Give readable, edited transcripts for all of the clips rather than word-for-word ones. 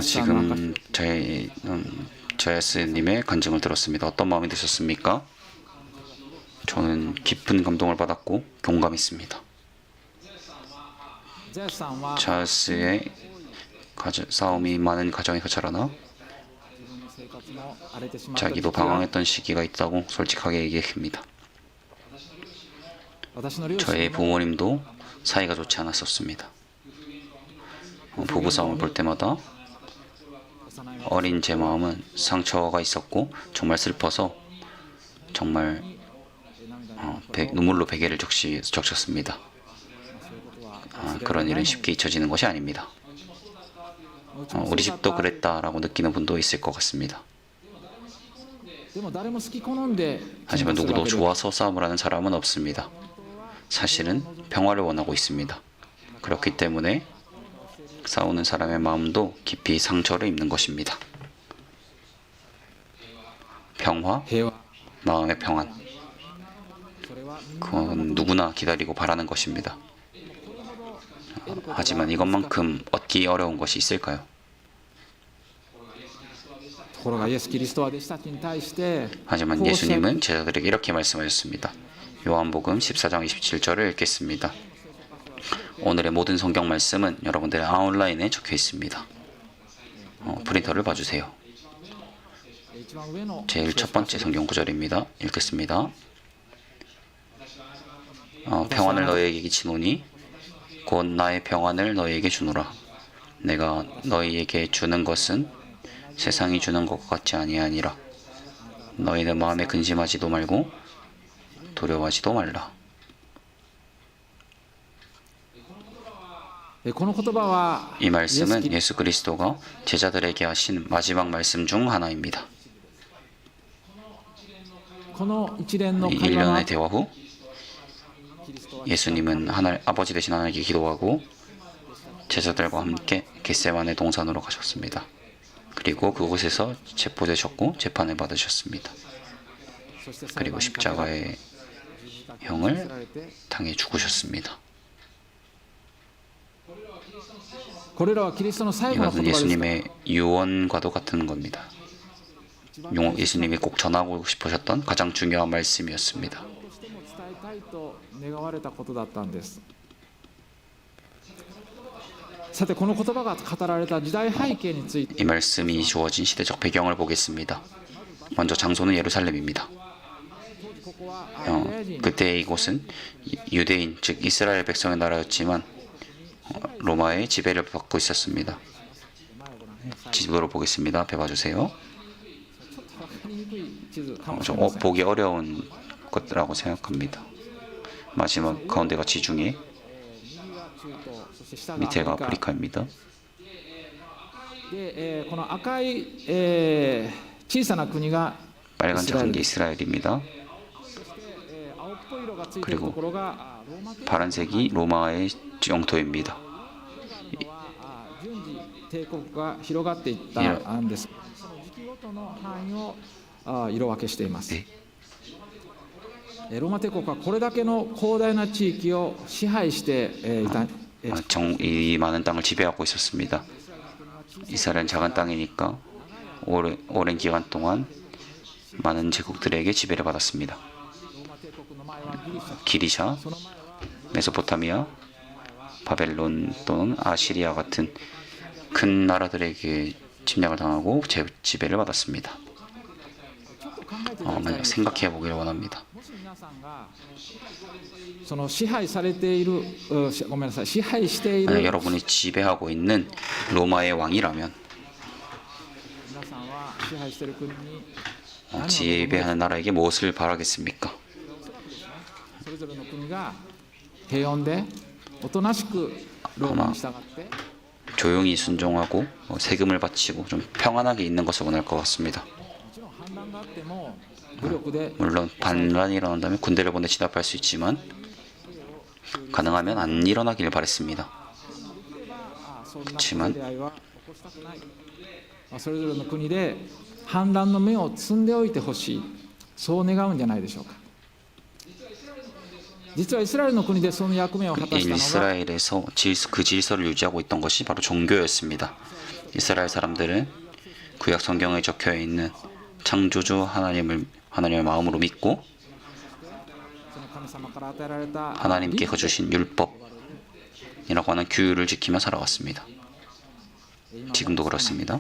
지금 자야스님의 간증을 들었습니다. 어떤 마음이 드셨습니까? 저는 깊은 감동을 받았고 공감했습니다. 자야스의 싸움이 많은 가정에 자라나 자기도 방황했던 시기가 있다고 솔직하게 얘기합니다. 저의 부모님도 사이가 좋지 않았었습니다. 부부싸움을 볼 때마다 어린 제 마음은 상처가 있었고 정말 슬퍼서 정말 눈물로 베개를 적셨습니다. 그런 일은 쉽게 잊혀지는 것이 아닙니다. 우리 집도 그랬다라고 느끼는 분도 있을 것 같습니다. 하지만 누구도 좋아서 싸움을 하는 사람은 없습니다. 사실은 평화를 원하고 있습니다. 그렇기 때문에 싸우는 사람의 마음도 깊이 상처를 입는 것입니다. 평화, 마음의 평안. 그건 누구나 기다리고 바라는 것입니다. 하지만 이것만큼 얻기 어려운 것이 있을까요? 하지만 예수님은 제자들에게 이렇게 말씀하셨습니다. 요한복음 14장 27절을 읽겠습니다. 오늘의 모든 성경 말씀은 여러분들의 아웃라인에 적혀 있습니다. 프린터를 봐주세요. 제일 첫 번째 성경 구절입니다. 읽겠습니다. 평안을 너희에게 끼치노니 곧 나의 평안을 너희에게 주노라. 내가 너희에게 주는 것은 세상이 주는 것과 같지 아니하니라. 너희는 마음에 근심하지도 말고 두려워하지도 말라. 이 말씀은 예수 그리스도가 제자들에게 하신 마지막 말씀 중 하나입니다. 이 일련의 대화 후 예수님은 아버지 되신 하나님께 기도하고 제자들과 함께 겟세마네 동산으로 가셨습니다. 그리고 그곳에서 체포되셨고 재판을 받으셨습니다. 그리고 십자가의 형을 당해 죽으셨습니다. 이것은 예수님의 유언과도 같은 겁니다. 예수님이 꼭 전하고 싶으셨던 가장 중요한 말씀이었습니다. 이 말씀이 주어진 시대적 배경을 보겠습니다. 먼저 장소는 예루살렘입니다. 그때 이곳은 유대인, 즉 이스라엘 백성의 나라였지만 로마의 지배를 받고 있었습니다. 지도로 보겠습니다. 앞에 봐주세요. 좀 보기 어려운 것이라고 생각합니다. 마지막 가운데가 지중해, 밑에가 아프리카입니다. 빨간 작은 게 이스라엘입니다. 그리고 파란색이 로마의 영토입니다. 이 많은 땅을 지배하고 있었습니다. 이스라엘은 작은 땅이니까 오랜 기간 동안 많은 제국들에게 지배를 받았습니다. 기리샤, 메소포타미아, 바벨론 또는 아시리아 같은 큰 나라들에게 침략을 당하고 지배를 받았습니다. 만약 생각해 보기를 원합니다. 만약 여러분이 지배하고 있는 로마의 왕이라면 지배하는 나라에게 무엇을 바라겠습니까? 아마 조용히 순종하고 세금을 바치고 좀 평안하게 있는 것을 원할 것 같습니다. 물론 반란이 일어난다면 군대를 보내 진압할 수 있지만 가능하면 안 일어나길 바랬습니다. 그렇지만 実はイスラエルの国でその役目を果たしたのが 이스라엘에서 그 질서를 유지하고 있던 것이 바로 종교였습니다. 이스라엘 사람들은 구약 성경에 적혀 있는 창조주 하나님의 마음으로 믿고 その神様から与えられた 하나님께서 주신 율법이라고 하는 규율을 지키며 살아왔습니다. 지금도 그렇습니다.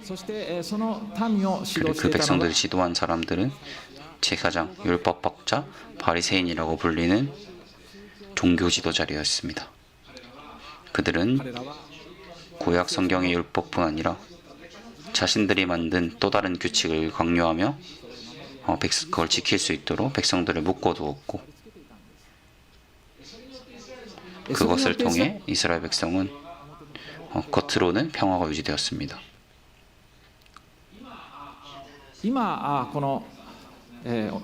そしてその民を指 그리고 導し 그 ていたのが 백성들을 지도한 사람들은 제사장, 율법학자, 바리새인이라고 불리는 종교 지도자였습니다. 그들은 彼らは 구약 성경의 율법뿐 아니라 자신들이 만든 또 다른 규칙을 강요하며 그걸 지킬 수 있도록 백성들을 묶어두었고 그것을 통해 이스라엘 백성은 겉으로는 평화가 유지되었습니다. 今この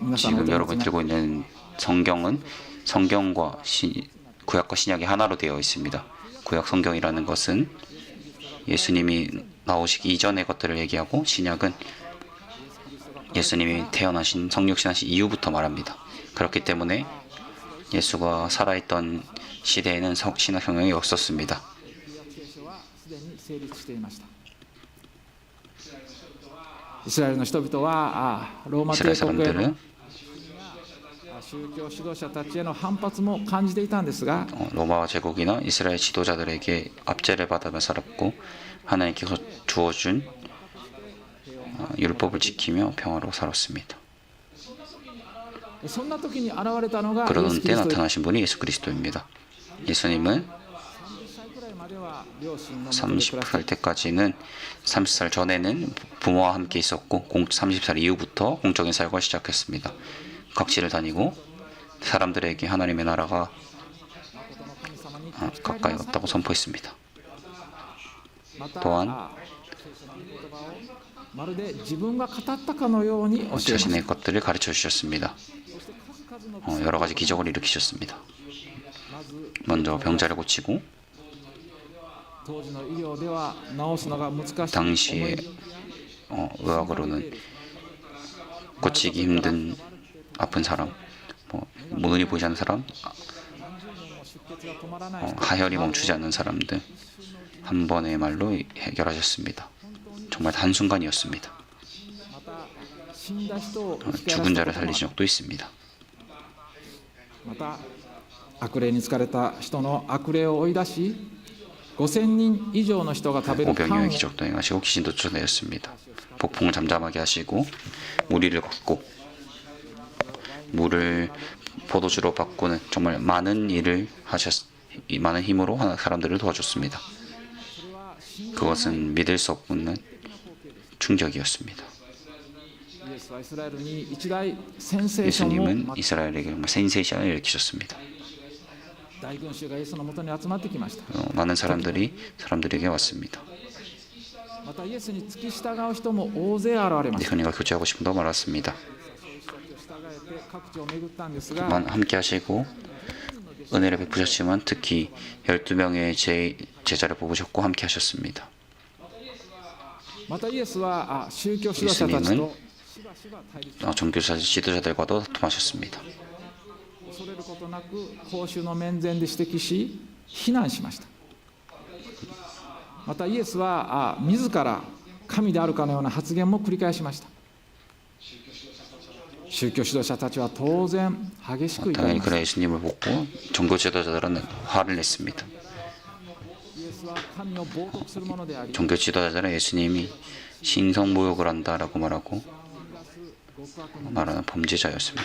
皆さん 지금 の 여러분이 들고 있는 성경은 성경과 구약과 신약이 하나로 되어 있습니다. 구약 성경이라는 것은 예수님이 나오시기 이전의 것들을 얘기하고 신약은 예수님이 태어나신 성육신하신 이후부터 말합니다. 그렇기 때문에 예수가 살아있던 시대에는 신약 성경이 없었습니다. すでに成立していました。イスラエルの人々はローマ帝 이스라엘 国への 사람들은 宗教指導者たちへの反発も感じていたんですが 로마 제국이나 이스라엘 지도자들에게 압제를 받으며 살았고 하나님께서 주어준 율법을 지키며 평화로 살았습니다. そんな時に現れたのがイエ 그러던 ス・キ 때 リスト 나타나신 분이 예수 그리스도입니다. 예수님은 歳くらいまでは両親の元で暮らして 30살 때까지는 30살 전에는 부모와 함께 있었고 30살 이후부터 공적인 사역을 시작했습니다. 각지를 다니고 사람들에게 하나님의 나라가 가까이 왔다고 선포했습니다. また 또한 聖書の御言葉をまるで自分が語ったかのように教えました。 자신의 것들을 가르쳐 주셨습니다. そして数々の 여러 가지 기적을 일으키셨습니다. まず 먼저 병자를 고치고 当時の医療では治すのが難しい 당시에 의학으로는 고치기 힘든 아픈 사람, 눈이 보이지 않는 사람, 出血が止まらない 하혈이 멈추지 않는 사람들 한 번의 말로 해결하셨습니다. 정말 한순간이었습니다. また死んだ人を生き返ら 죽은 せた 자를 ことも 살리신 적도 있습니다. また悪霊に疲れた人の悪霊を追い出し5000人以上の人が食べるパン 오병이어의 を 기적도 행하시고 귀신도 쫓아내었습니다. 폭풍을 잠잠하게 하시고 무리를 걷고 물을 포도주로 바꾸는 정말 많은 일을 많은 힘으로 사람들을 도와줬습니다. 그것은 믿을 수 없는 충격이었습니다. イエスはイスラエルに一大センセーションを 예수님은 이스라엘에게 정말 센세이션을 일으키셨습니다. 大群衆がイエスのもとに集まってきました。 많은 사람들에게 왔습니다. またイエスに付き従う人も大勢現れました。 예수님과 교제하고 싶은 더 많았습니다. 従えて各地を巡ったんですが 함께 하시고 은혜를 베푸셨지만 특히 12명의 제자를 뽑으셨고 함께 하셨습니다. またイエスは宗教指導者たちとしばしば対立 종교사 지도자들과도 다툼하셨습니다. 恐れることなく公衆の面前で指摘し非難しました。またイエスは自ら神であるかのような発言も繰り返しました。宗教指導者たちは当然激しく怒り 당연히 ました。 그런 예수님을 보고 종교 지도자들은 화를 냈습니다. イエスは神を冒涜するものであり 종교 지도자들은 예수님이 신성모욕을 한다라고 말하고 極悪人 말하는 범죄자였습니다.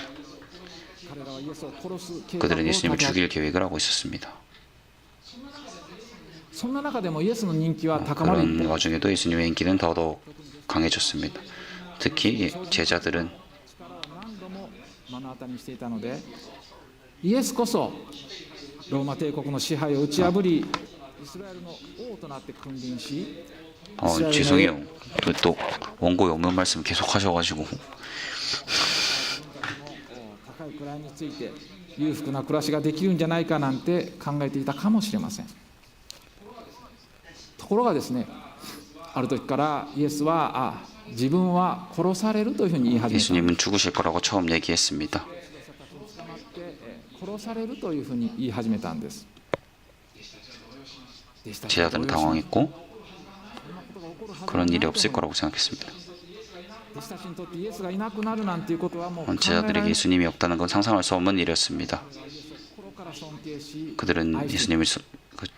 彼らはイエスを殺す計画を 그들은 立 예수님을 て上げ 죽일 계획을 하고 있었습니다. そんな中でもイエスの人気は高まる一 그런 方 와중에도 예수님의 인기는 더더욱 강해졌습니다. 특히 제자들은 力を何度も目の当たりにしていたのでイエスこそローマ帝国の支配を打ち破りイスラエルの王となって君臨し 죄송해요. 또 원고에 없는 말씀 계속 하셔가지고 高い位について裕福な暮らしができるんじゃないかなんて考えていたかもしれません。ところがですね、ある時からイエスは自分は殺されるというふうに言い始めた。 예수님은 죽으실 거라고 처음 얘기했습니다. 殺されるというふうに言い始めたんです。 제자들은 당황했고 그런 일이 없을 거라고 생각했습니다. 제자들에게 예수님이 없다는 건 상상할 수 없는 일이었습니다. 그들은 예수님을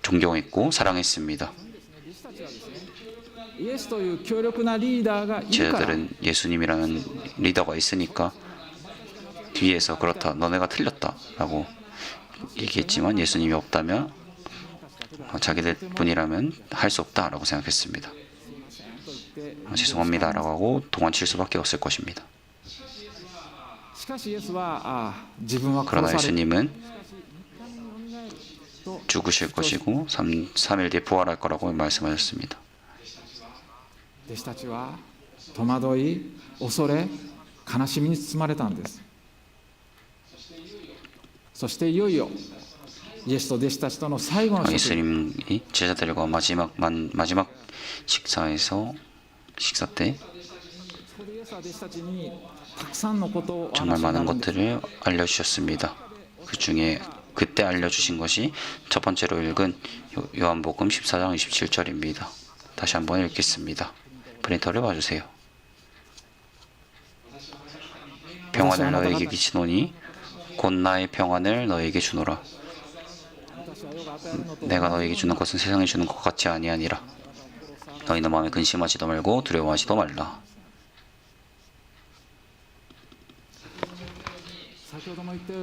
존경했고 사랑했습니다. 제자들은 예수님이라는 리더가 있으니까 뒤에서 그렇다, 너네가 틀렸다 라고 얘기했지만 예수님이 없다면 자기들 뿐이라면 할 수 없다 라고 생각했습니다. 죄송합니다 라고 하고 도망칠 수밖에 없을 것입니다. 그러나 예수님은 죽으실 것이고 3일 뒤에 부활할 거라고 말씀하셨습니다. 弟子たちは戸惑い、恐れ、悲しみに包まれたんです。そしていよいよイエスと弟子たちとの最後の食事。 예수님이 제자들과 마지막 식사 때 정말 많은 것들을 알려주셨습니다. 그 중에 그때 알려주신 것이 첫 번째로 읽은 요한복음 14장 27절입니다. 다시 한번 읽겠습니다. 프린터를 봐주세요. 평안을 너에게 끼치노니 곧 나의 평안을 너에게 주노라. 내가 너에게 주는 것은 세상에 주는 것 같지 아니하니라. 너희는 마음에 근심하지도 말고 두려워하지도 말라.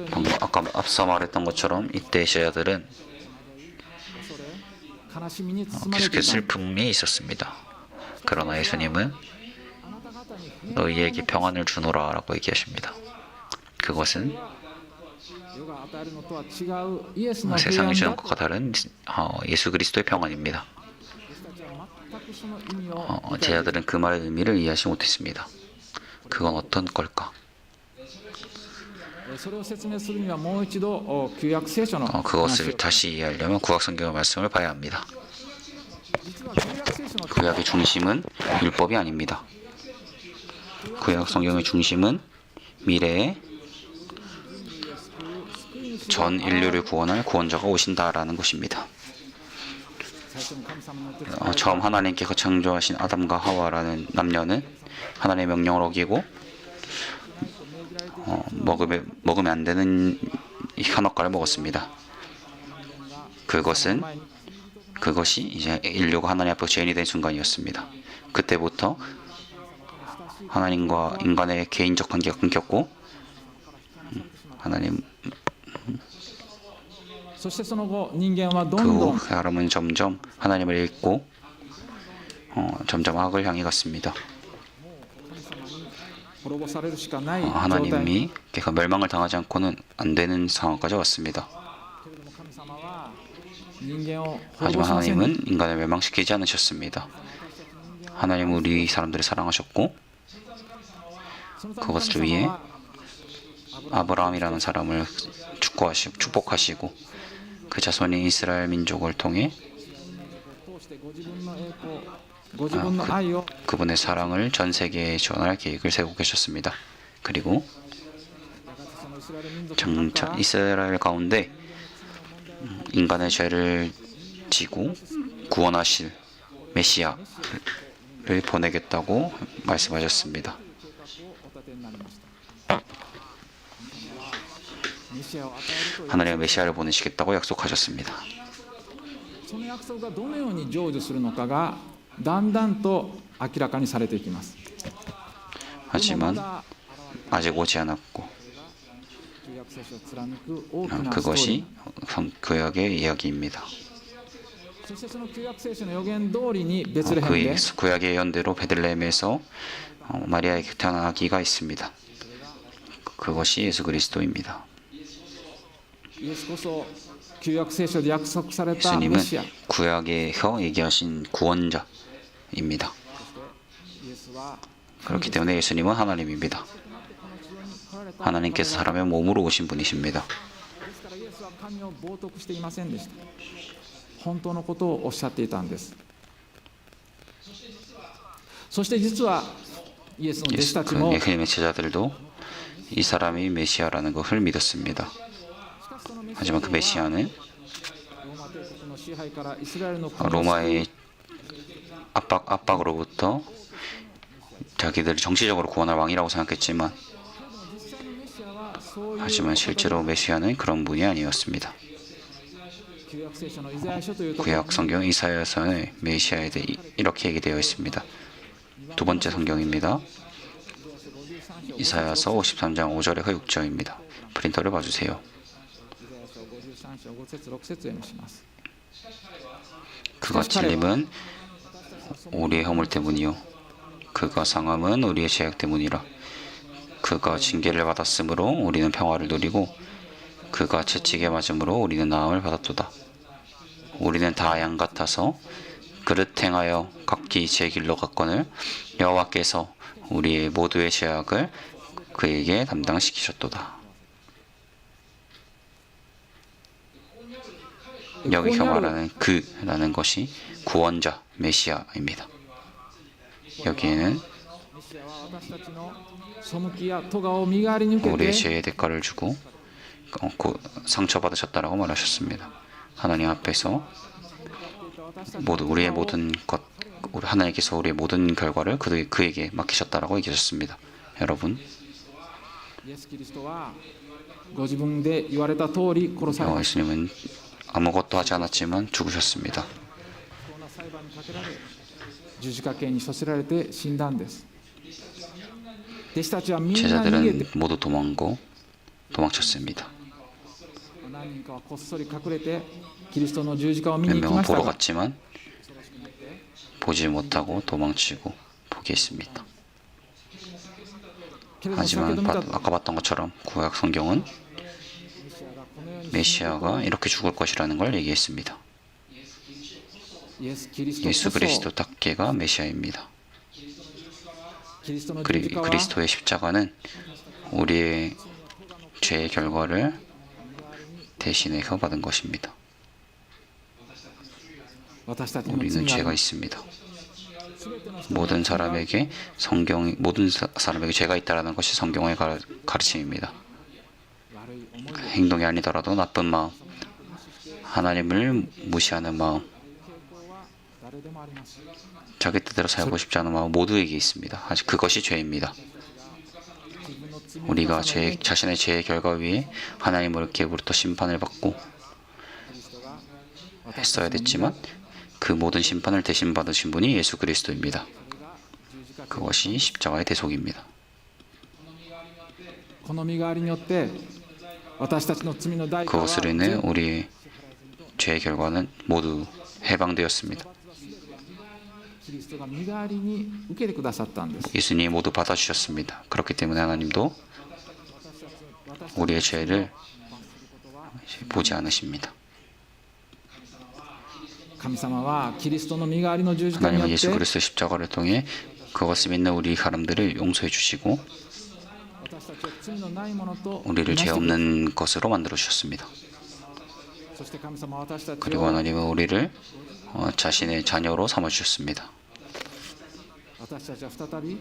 방금 앞서 말했던 것처럼 이때 제자들은 계속해서 슬픔이 있었습니다. 그러나 예수님은 너희에게 평안을 주노라 라고 얘기하십니다. 그것은 세상이 주는 것과 다른 예수 그리스도의 평안입니다. 제자들은 그 말의 의미를 이해하지 못했습니다. 그건 어떤 걸까? 그것을 다시 이해하려면 구약성경의 말씀을 봐야 합니다. 구약의 중심은 율법이 아닙니다. 구약성경의 중심은 미래에 전 인류를 구원할 구원자가 오신다라는 것입니다. 처음 하나님께서 창조하신 아담과 하와라는 남녀는 하나님의 명령을 어기고 먹으면 안 되는 현악과를 먹었습니다. 그것이 이제 인류가 하나님 앞에 죄인이 된 순간이었습니다. 그때부터 하나님과 인간의 개인적 관계가 끊겼고 그 후 사람은 점점 하나님을 잃고 점점 악을 향해 갔습니다. 하나님이 멸망을 당하지 않고는 안 되는 상황까지 왔습니다. 하지만 하나님은 인간을 멸망시키지 않으셨습니다. 하나님은 우리 사람들을 사랑하셨고 그것을 위해 아브라함이라는 사람을 축복하시고 그 자손인 이스라엘 민족을 통해 그분의 사랑을 전 세계에 전할 계획을 세우고 계셨습니다. 그리고 장차 이스라엘 가운데 인간의 죄를 지고 구원하실 메시아를 보내겠다고 말씀하셨습니다. 하나님의 메시아를 보내시겠다고 약속하셨습니다. 하지만 아직 오지 않았고 그것이 구약의 이야기입니다. 그 구약의 예언대로 베들레헴에서 마리아에게 태어난 아기가 있습니다. 그것이 예수 그리스도입니다. 예수님은 구약에서 얘기하신 구원자입니다. 그렇기 때문에 예수님은 하나님입니다. 하나님께서 사람의 몸으로 오신 분이십니다. 예수님의 제자들도 이 사람이 메시아라는 것을 믿었습니다. 하지만 그 메시아는 ローマ帝国の支配からイスラエルの国を 로마의 압박으로부터 자기들을 정치적으로 구원할 왕이라고 생각했지만 実際のメシアはそういう 하지만 실제로 메시아는 그런 분이 아니었습니다. 旧約聖書のイザヤ書というところ 구약 성경 이사야서에 메시아에 대해 이렇게 얘기되어 있습니다. 두 번째 성경입니다. 이사야서 53장 5절에서 6절입니다. 프린터를 봐주세요. イザヤ書53章5節6節を読みします。 그가 찔림은 우리의 허물 때문이요 그가 상함은 우리의 죄악 때문이라. 그가 징계를 받았으므로 우리는 평화를 누리고 그가 채찍에 맞음으로 우리는 나음을 받았도다. 우리는 다 양 같아서 그릇 행하여 각기 제 길로 갔거늘 여호와께서 우리의 모두의 죄악을 그에게 담당시키셨도다. 여기서 말하는 그라는 것이 구원자 메시아입니다. 여기에는 メシアは私たちの背きや咎を身代わりに受け 우리의 て 죄의 대가를 주고 상처받으셨다라고 말하셨습니다. 하나님 앞에서 모두 우리의 모든 것 하나님께서 우리의 모든 결과를 그에게 맡기셨다라고 얘기하셨습니다. 여러분 イエス・キリストはご自分で言われた通り殺され 여호와 예수님은 아무것도 하지 않았지만 죽으셨습니다. 不当な裁判にかけられ十字架刑に処せられて死んだんです。弟子たちはみんな逃げて 제자들은 모두 도망쳤습니다. 何人かはこっそり隠れてキリストの十字架を見 몇 に行き 명은 ました 보러 が 갔지만 보지 못하고 도망치고 포기했습니다. けれども先ほ 하지만 ど見た 아까 봤던 것처럼 구약 성경은 メシアがこのように 메시아가 이렇게 죽을 것이라는 걸 얘기했습니다. イエス・キリストこ 예수 そ 그리스도답게가 메시아입니다. キリストの十字架は 그리스도의 십자가는 우리의 죄의 결과를 대신해서 받은 것입니다. 私たちの罪 우리는 が 죄가 있습니다. 全ての人 모든 사람에게 죄가 있다라는 것이 성경의 가르침입니다. 悪い思い 행동이 아니더라도 나쁜 마음, 하나님을 무시하는 마음, 傾向は誰でもあります。 자기 뜻대로 살고 싶지 않은 마음 모두에게 있습니다. 아직 그것이 죄입니다. 自分の罪を 우리가 重ねて 자신의 죄의 결과 위에 하나님으로부터 심판을 받고 キリストが私た 했어야 ちの身代 됐지만 그 모든 심판을 대신 받으신 분이 예수 그리스도입니다. が十字架 그것이 십자가의 대속입니다. この身代わりによって私たちの罪の代価は 그것으로 인해 우리의 죄의 결과는 모두 해방되었습니다. キリストが身代わりに受けてくださったんです。 예수님이 모두 받아주셨습니다. 그렇기 때문에 하나님도 우리의 죄를 보지 않으십니다. 神様はキリストの身代わりの十字架によ 하나님은 っ 예수 て 그리스도의 십자가를 통해 그것을 믿는 우리 사람들을 용서해 주시고 私たちを罪のないものと 우리를 見な 죄 してください 없는 것으로 만들어 주셨습니다. そして神様は私たち 그리고 を 하나님은 우리를 자신의 자녀로 삼아 주셨습니다. 私たちは再び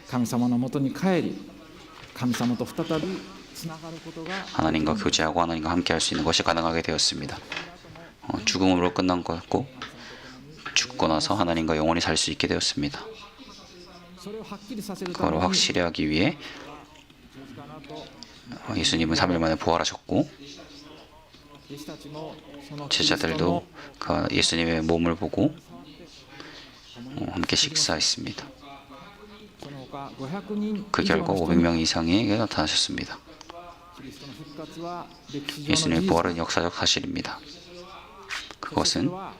神様のもとに帰り神様と再びつながることが 하나님과 교제하고 하나님과 함께 할 수 있는 것이 가능하게 되었습니다. 죽음으로 끝난 거였고 죽고 나서 하나님과 영원히 살 수 있게 되었습니다. それをはっきりさせるため 그걸 に 확실히 하기 위해 十字架の後 예수님은 3일 만에 부활하셨고 弟子たちもそのキリストの 제자들도 그 예수님의 몸을 보고 함께 식사했습니다. その他500人 그 以上 결과 の人に 500명 이상에게 나타나셨습니다. キリストの復活は歴史上の事 예수님의 実 부활은 역사적 사실입니다. そしてそれ 그것은 は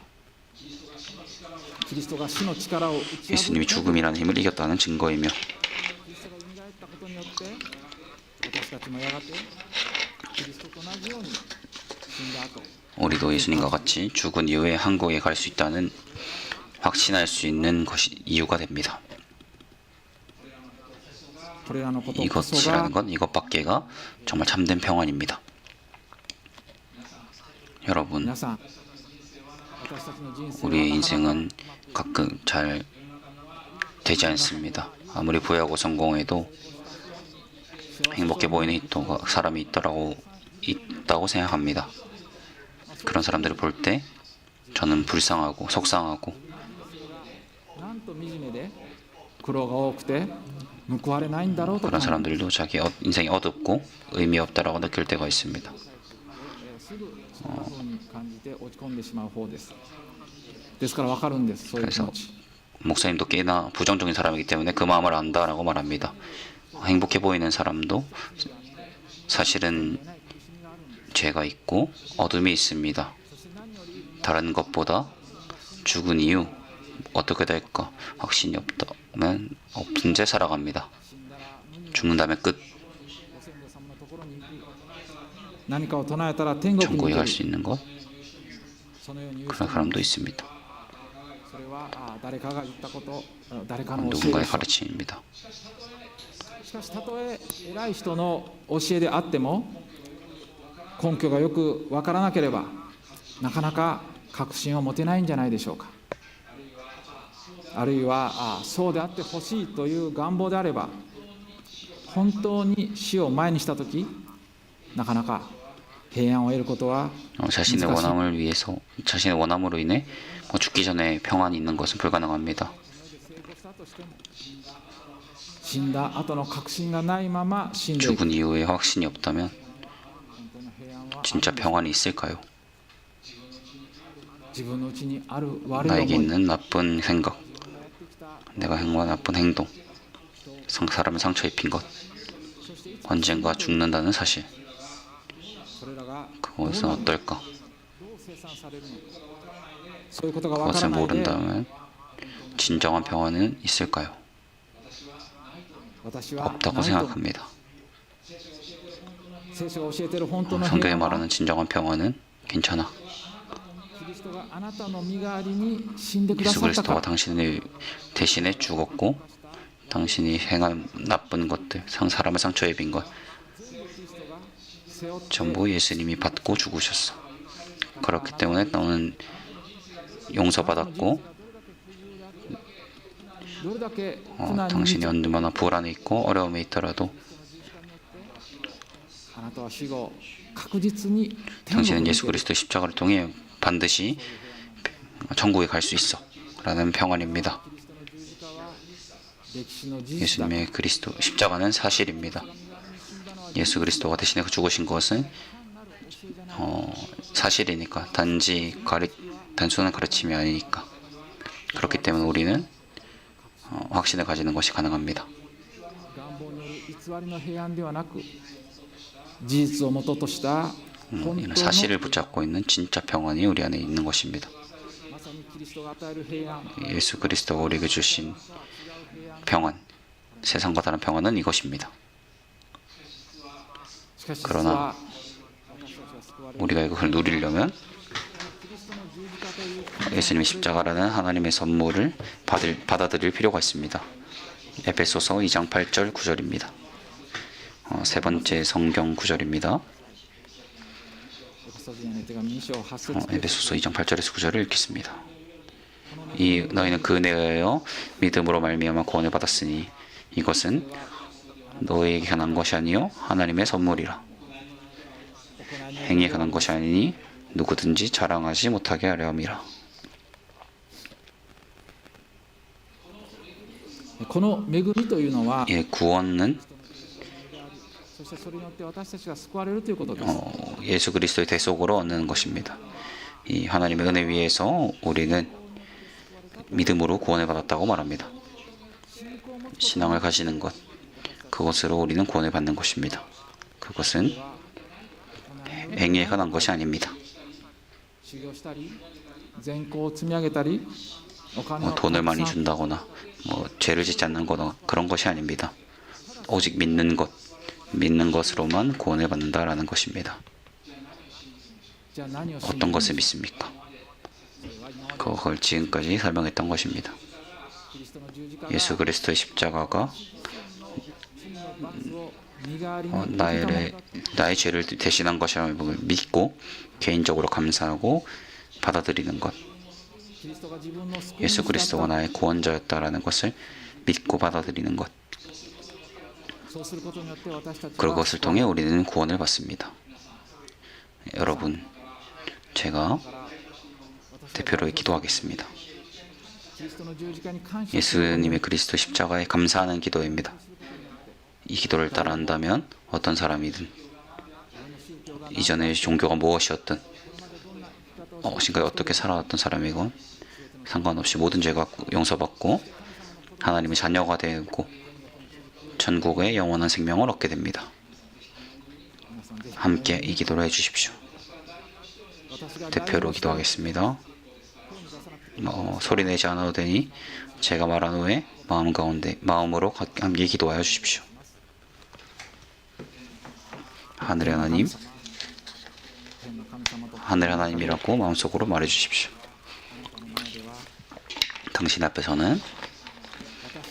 キリストが死の力を打ち破 예수님이 りキ 죽음이라는 힘을 이겼다는 증거이며 リストが蘇ったことによって私たちもやがてキリストと同じように死んだ後 우리도 예수님과 같이 죽은 이후에 한국에 갈 수 있다는 확신할 수 있는 것이 이유가 됩니다. これらのことこそが 이것이라는 건 이것밖에가 정말 참된 평안입니다. 여러분, 皆さん私たちの人生は 우리의 なかなか 인생은 가끔 잘 되지 않습니다. 아무리 부유하고 성공해도 행복해 보이는 사람이 있다고 생각합니다. 그런 사람들을 볼 때 저는 불쌍하고 속상하고 なんと惨めで苦労が多くて報われないんだろうと 그런 感じ 사람들도 자기 인생이 어둡고 의미 없다라고 느낄 때가 있습니다. すぐそんな風に感じて落ち込んでしまう方です。ですから分かるんです、そういう気持ち。 목사님도 꽤나 부정적인 사람이기 때문에 그 마음을 안다라고 말합니다. 행복해 보이는 사람도 사실은 죄가 있고 어둠이 있습니다. 다른 것보다 죽은 이유 어떻게 될까 확신이 없다면 없은 채 살아갑니다. 죽는다면 끝. ご先祖様のところに行く何かを唱えたら天国に 천국에 行 갈 け 수 る 있는 것 そのように言う人 그런 も 사람도 있습니다. それは誰かが言ったこと誰かの教え 누군가의 でしょう 가르침입니다. しかしたとえ偉い人の教えであっても根拠がよく分からなければなかなか確信を持てないんじゃないでしょうか。あるいはそうであってほしいという願望であれば本当に死を前にしたときなかなか平安を得ることは 자신의 難しい。 원함을 위해서 자신의 원함으로 인해 죽기 전에 평안이 있는 것은 불가능합니다. 成功したとしても死んだ後の確信がないまま死んでいく 죽은 이후에 확신이 없다면 本当の平安は 진짜 평안이 있을까요? 自分のうちにある悪い 나에게 思い 있는 나쁜 생각, 내가 행한 나쁜 행동, 사람을 상처 입힌 것, 언젠가 죽는다는 사실, それらが 그것은 어떨까? どう生産されるのかそういうことが分か 그것을 らないで 모른다면 진정한 평안은 있을까요? 私は 없다고 ないと 생각합니다. 聖書が教えている本当の 성경에 平安は 말하는 진정한 평안은 괜찮아. キリストがあなたの身代わりに死んでくだ 예수 さったか 그리스도가 ら 당신을 대신에 죽었고 당신이 행한 나쁜 것들, 사람을 상처 입힌 것 キリストが背負って 전부 예수님이 받고 죽으셨어. 그렇기 때문에 너는 용서받았고 どれだけ苦難に 당신이 얼마나 불안에 있고 어려움에 있더라도 あなたは死後確実に天国 당신은 に 예수 行ける 그리스도의 십자가를 통해 반드시 천국에 갈 수 있어. 라는 평안입니다. キリストの十字架は歴史の事実だ 예수님의 그리스도 십자가는 사실입니다. 예수 그리스도가 대신에 죽으신 것은 사실이니까 단순한 가르침이 아니니까 그렇기 때문에 우리는 확신을 가지는 것이 가능합니다. 願望による偽りの平安ではなく事実をもととした本 이런 当の 사실을 붙잡고 있는 진짜 평안이 우리 안에 있는 것입니다. まさにキリストが与える平安 예수 그리스도가 우리에게 주신 평안, 세상과 다른 평안은 이것입니다. しかし実 그러나 は私たちが救われる 우리가 이걸 누리려면 キリストの十字架という 예수님의 십자가라는 하나님의 선물을 받아들일 필요가 있습니다. 에베소서 2장 8절 9절입니다. 세 번째 성경 구절입니다. エペソビアの手紙2章8節 에베소서 2장 8절에서 9절을 읽겠습니다. 이 너희는 그에 의하여 믿음으로 말미암아 구원을 받았으니 이것은 너희에게 관한 것이 아니요 하나님의 선물이라. 행위에 관한 것이 아니니 누구든지 자랑하지 못하게 하려 함이라. この恵みというのは 예, 구원은 そしてそれによって私たちが救われるということです。 예수 그리스도의 대속으로 얻는 것입니다. 이 하나님의 은혜 위에서 우리는 믿음으로 구원을 받았다고 말합니다. 신앙을 가지는 것, 그것으로 우리는 구원을 받는 것입니다. 그것은 행위에 관한 것이 아닙니다. 修行したり善行を積み上げたりお金を 돈을 많이 たくさん 준다거나 죄를 짓지 않는 거나 그런 것이 아닙니다. 오직 믿는 것으로만 구원을 받는다라는 것입니다. じゃあ何を信じ 어떤 것을 믿습니까? 그걸 지금까지 설명했던 것입니다. キリストの十字架が 예수 그리스도의 십자가가 罪の罰を身代わりに受けたもの 나의 죄를 대신한 것이라고 믿고 개인적으로 감사하고 받아들이는 것. キリストが自分の救い 예수 主だ 그리스도가 った 나의 구원자였다라는 것을 믿고 받아들이는 것. そうすることによって私たちは 그것을 통해 우리는 구원을 받습니다. 여러분, 제가 대표로 기도하겠습니다. 예수님의 그리스도 십자가에 감사하는 기도입니다. 이 기도를 따라한다면 어떤 사람이든 이전의 종교가 무엇이었든 지금까지 어떻게 살아왔던 사람이건 상관없이 모든 죄가 용서받고 하나님의 자녀가 되고 천국의 영원한 생명을 얻게 됩니다. 함께 이 기도를 해주십시오. 대표로 기도하겠습니다. 소리내지 않아도 되니 제가 말한 후에 마음으로 함께 기도하여 주십시오. 하늘의 하나님, 하늘의 하나님이라고 마음속으로 말해 주십시오. 당신 앞에서는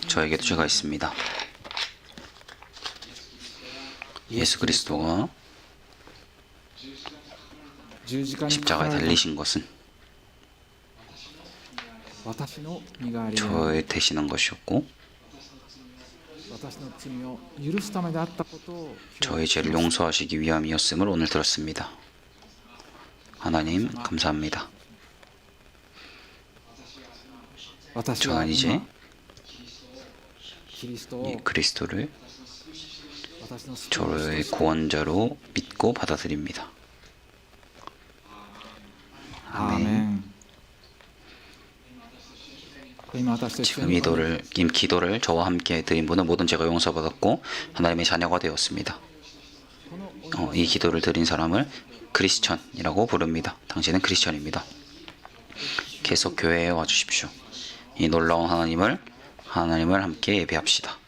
저에게도 죄가 있습니다. 예수 그리스도가 십자가에 달리신 것은 저의 대신한 것이었고 저의 죄를 용서하시기 위함이었음을 오늘 들었습니다. 하나님 감사합니다. 저는 이제 이 그리스도를 저의 구원자로 믿고 받아들입니다. 아멘. 지금 이 기도를 저와 함께 드린 분은 모든 죄가 용서받았고 하나님의 자녀가 되었습니다. 이 기도를 드린 사람을 크리스천이라고 부릅니다. 당신은 크리스천입니다. 계속 교회에 와주십시오. 이 놀라운 하나님을 함께 예배합시다.